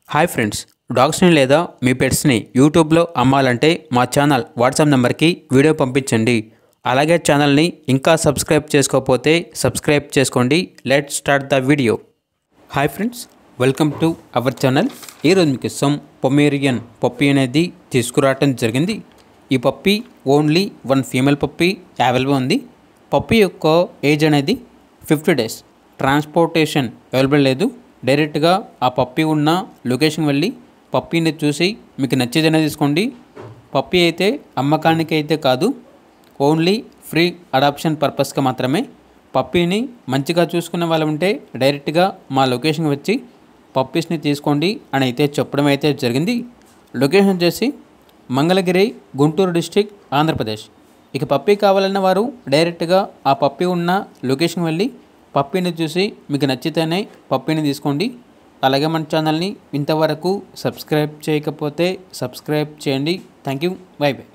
Hi friends, డాగ్స్ని లేదా మీ పెట్స్ని యూట్యూబ్లో అమ్మాలంటే మా ఛానల్ వాట్సాప్ నెంబర్కి వీడియో పంపించండి. అలాగే ఛానల్ని ఇంకా సబ్స్క్రైబ్ చేసుకోకపోతే సబ్స్క్రైబ్ చేసుకోండి. Let's start the video. Hi friends, welcome to our channel. ఈరోజు మీకు ఇష్టం పొమేరియన్ పప్పీ అనేది తీసుకురావటం జరిగింది. ఈ puppy only one female puppy available ఉంది. పప్పీ యొక్క ఏజ్ అనేది 50 days. ట్రాన్స్పోర్టేషన్ అవైలబుల్ లేదు. డైరెక్ట్గా ఆ పప్పీ ఉన్న లొకేషన్ వెళ్ళి పప్పీని చూసి మీకు నచ్చేదనే తీసుకోండి. పప్పీ అయితే అమ్మకానికి అయితే కాదు, ఓన్లీ ఫ్రీ అడాప్షన్ పర్పస్గా మాత్రమే. పప్పీని మంచిగా చూసుకునే వాళ్ళు ఉంటే డైరెక్ట్గా మా లొకేషన్ వచ్చి పప్పీస్ని తీసుకోండి అని అయితే చెప్పడం అయితే జరిగింది. లొకేషన్ వచ్చేసి మంగళగిరి, గుంటూరు డిస్టిక్, ఆంధ్రప్రదేశ్. ఇక పప్పీ కావాలన్న వారు డైరెక్ట్గా ఆ పప్పీ ఉన్న లొకేషన్ వెళ్ళి పప్పీని చూసి మీకు నచ్చితేనే పప్పీని తీసుకోండి. అలాగే మన ఛానల్ని ఇంతవరకు సబ్స్క్రైబ్ చేయకపోతే సబ్స్క్రైబ్ చేయండి. Thank you. By by.